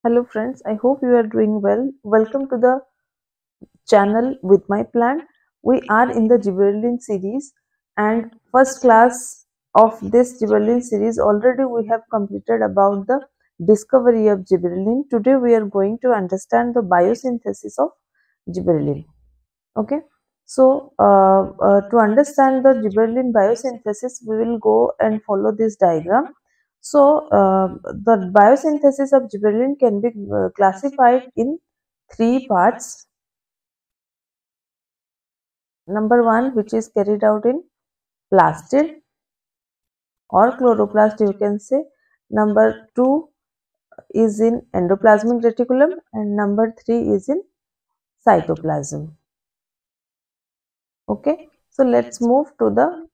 Hello friends, I hope you are doing well. Welcome to the channel with my plant. We are in the gibberellin series and first class of this gibberellin series already we have completed about the discovery of gibberellin. Today we are going to understand the biosynthesis of gibberellin. Okay. So to understand the gibberellin biosynthesis we will go and follow this diagram. So, the biosynthesis of gibberellin can be classified in three parts. Number one, which is carried out in plastid or chloroplast, you can say. Number two is in endoplasmic reticulum, and number three is in cytoplasm. Okay, so let's move to the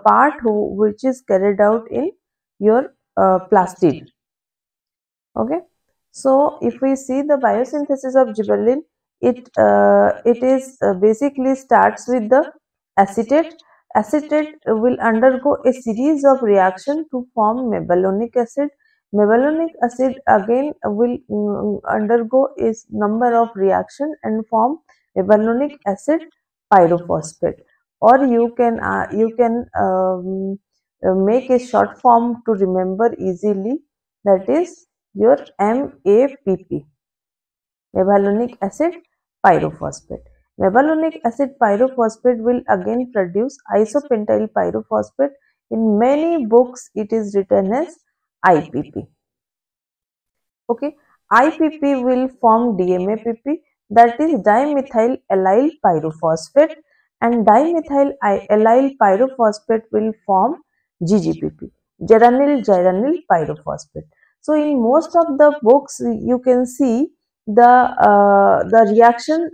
part which is carried out in your plastid. Okay, so if we see the biosynthesis of gibberellin, it basically starts with the acetate. Acetate will undergo a series of reaction to form mevalonic acid. Mevalonic acid again will undergo a number of reaction and form mevalonic acid pyrophosphate. Or you can make a short form to remember easily, that is your MAPP, mevalonic acid pyrophosphate. Mevalonic acid pyrophosphate will again produce isopentyl pyrophosphate. In many books it is written as IPP. Okay, IPP will form DMAPP, that is dimethyl allyl pyrophosphate, and dimethyl allyl pyrophosphate will form GGPP, geranyl gyrenyl pyrophosphate. So in most of the books you can see the reaction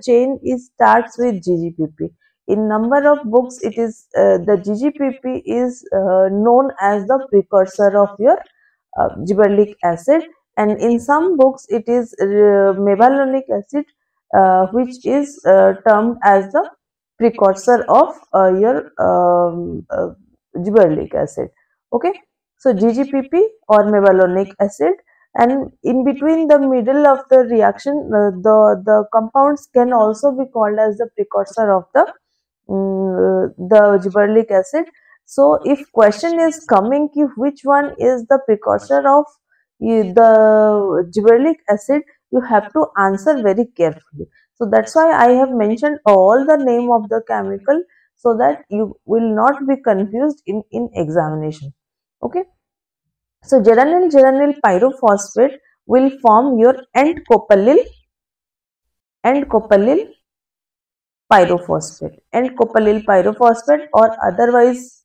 chain is starts with GGPP. In number of books it is the GGPP is known as the precursor of your gibberellic acid, and in some books it is mevalonic acid which is termed as the precursor of your gibberellic acid. Okay, so GGPP or mevalonic acid, and in between the middle of the reaction the compounds can also be called as the precursor of the gibberellic acid. So if question is coming ki which one is the precursor of the gibberellic acid, you have to answer very carefully. So that's why I have mentioned all the name of the chemical, so that you will not be confused in examination. Okay, so geranyl pyrophosphate will form your end copolyl pyrophosphate, and copolyl pyrophosphate, or otherwise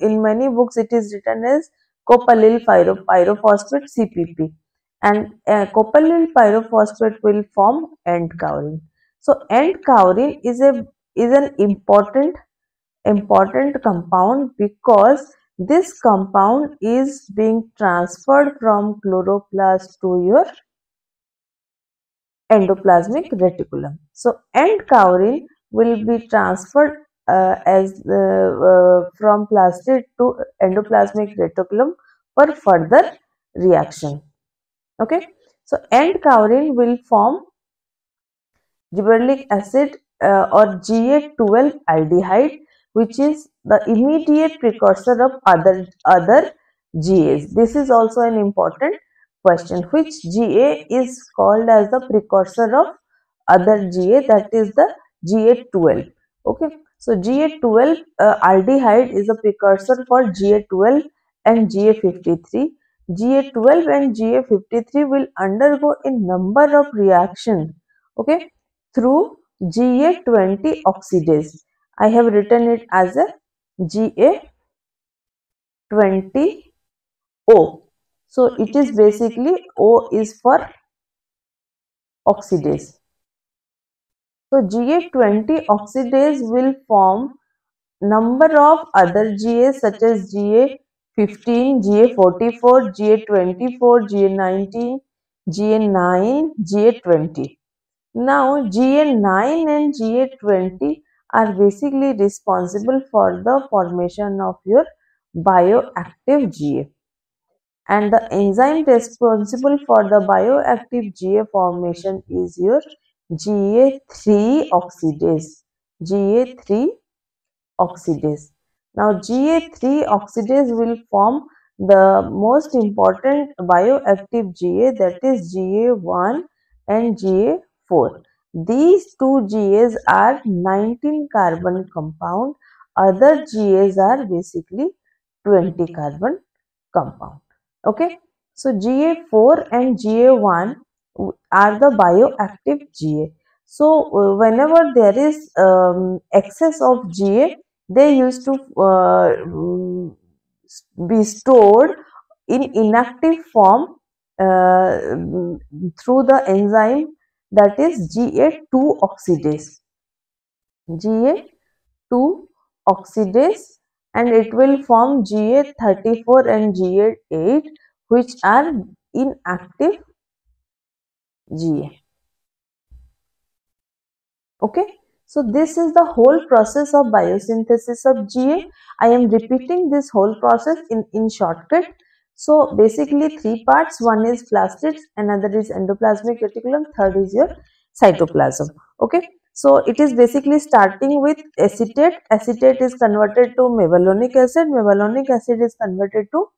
in many books it is written as copolyl pyrophosphate CPP, and copolyl pyrophosphate will form end cowrin. So end cowrin is an important compound, because this compound is being transferred from chloroplast to your endoplasmic reticulum. So end cowrin will be transferred from plastid to endoplasmic reticulum for further reaction. Okay, so end cowrin will form gibberellic acid or Ga12 aldehyde, which is the immediate precursor of other GAs. This is also an important question. Which GA is called as the precursor of other GA, that is the Ga12. Okay, so Ga12 aldehyde is a precursor for Ga12 and Ga53. Ga12 and Ga53 will undergo a number of reactions, okay, through Ga20 oxidase. I have written it as a Ga20O. So it is basically O is for oxidase. So Ga20 oxidase will form number of other GAs such as GA15, GA44, GA24, GA19, GA9, GA20. Now GA9 and GA20 are basically responsible for the formation of your bioactive GA. and the enzyme responsible for the bioactive GA formation is your GA3 oxidase. GA3 oxidase. Now GA3 oxidase will form the most important bioactive GA, that is GA1 and GA4. These two GAs are 19 carbon compound, other GAs are basically 20 carbon compound. Okay, so GA4 and GA1 are the bioactive GA. So whenever there is excess of GA, they used to be stored in inactive form through the enzyme, that is GA2 oxidase. GA2 oxidase, and it will form GA34 and GA8, which are inactive GA. Okay, so this is the whole process of biosynthesis of GA. I am repeating this whole process in shortcut. So basically three parts: one is plastids, another is endoplasmic reticulum, third is your cytoplasm. Okay, so it is basically starting with acetate. Acetate is converted to mevalonic acid. Mevalonic acid is converted to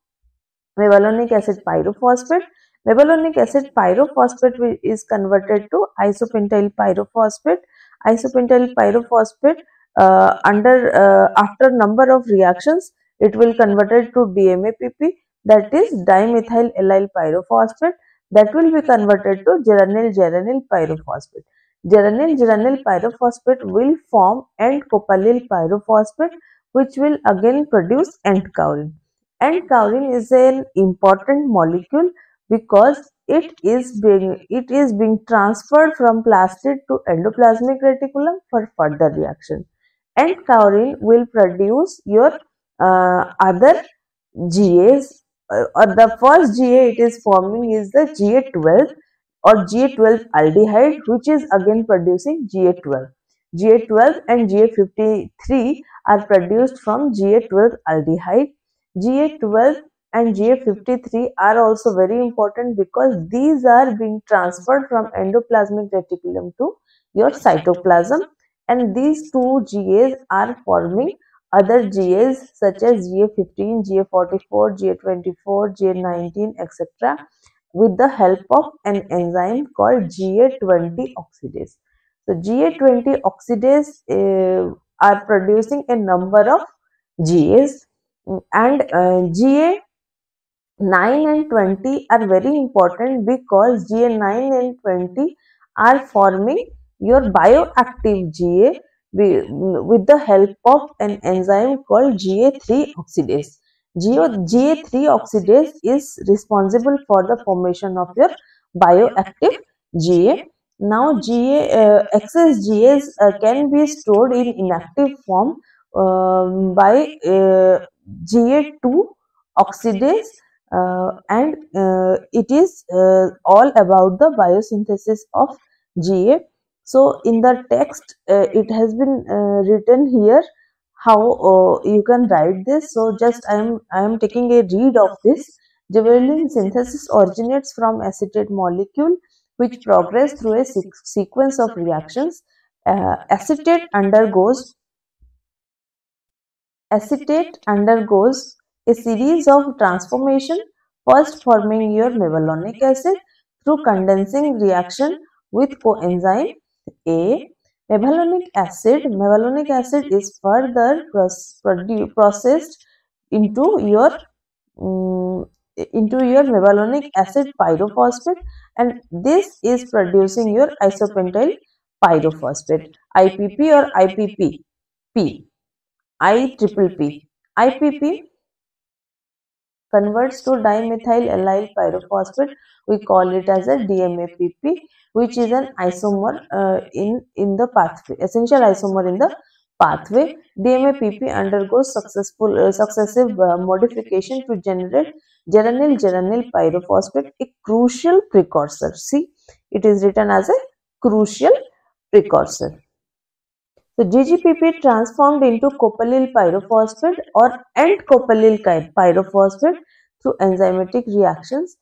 mevalonic acid pyrophosphate. Mevalonic acid pyrophosphate is converted to isopentyl pyrophosphate. Isopentyl pyrophosphate after number of reactions, it will converted to DMAPP, that is dimethyl allyl pyrophosphate, that will be converted to geranyl pyrophosphate. Geranyl pyrophosphate will form N-copalyl pyrophosphate, which will again produce N-caurin. And caurin is an important molecule because it is being transferred from plastid to endoplasmic reticulum for further reaction. And caurin will produce your other GAs. Or the first GA it is forming is the GA12 or GA12 aldehyde, which is again producing GA12. GA12 and GA53 are produced from GA12 aldehyde. GA12 and GA53 are also very important because these are being transferred from endoplasmic reticulum to your cytoplasm, and these two GAs are forming other GAs such as GA15, GA44, GA24, GA19, etc. with the help of an enzyme called GA20 oxidase. So GA20 oxidase are producing a number of GAs, and GA9 and 20 are very important because GA9 and 20 are forming your bioactive GA with the help of an enzyme called GA3 oxidase. GA3 oxidase is responsible for the formation of your bioactive GA. Now excess GAs can be stored in inactive form by GA2 oxidase, and it is all about the biosynthesis of GA. So in the text it has been written here how you can write this. So just I am taking a read of this. Gibberellin synthesis originates from acetate molecule which progress through a sequence of reactions. Acetate undergoes a series of transformation, first forming your mevalonic acid through condensing reaction with coenzyme A. Mevalonic acid is further processed into your mevalonic acid pyrophosphate, and this is producing your isopentyl pyrophosphate, IPP or IPP. IPP converts to dimethyl allyl pyrophosphate. We call it as a DMAPP, which is an isomer in the pathway, essential isomer in the pathway. DMAPP undergoes successive modification to generate geranyl pyrophosphate, a crucial precursor. See, it is written as a crucial precursor. So GGPP transformed into copalyl pyrophosphate or N-copalyl pyrophosphate through enzymatic reactions.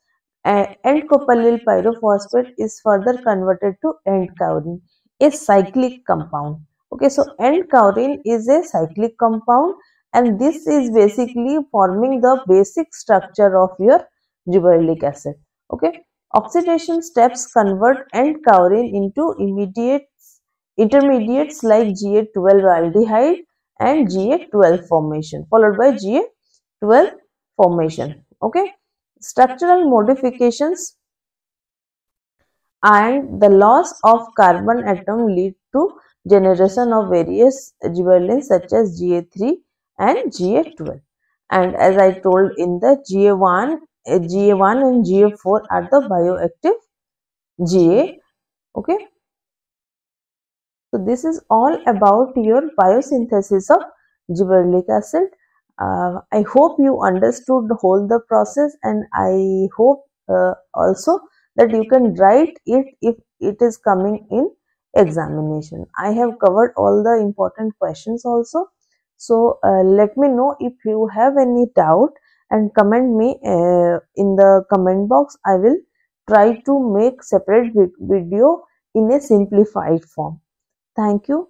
End-copolyl pyrophosphate is further converted to end-kaolin, a cyclic compound. Okay, so end-kaolin is a cyclic compound, and this is basically forming the basic structure of your gibberellic acid. Okay, oxidation steps convert end-kaolin into intermediates like Ga12 aldehyde and Ga12 formation, followed by Ga12 formation. Okay, structural modifications and the loss of carbon atom lead to generation of various gibberellins such as Ga3 and Ga12. And as I told in the Ga1 and Ga4 are the bioactive Ga. Okay, so this is all about your biosynthesis of gibberellic acid. I hope you understood the whole the process, and I hope also that you can write it if it is coming in examination. I have covered all the important questions also. So let me know if you have any doubt and comment me in the comment box. I will try to make separate video in a simplified form. Thank you.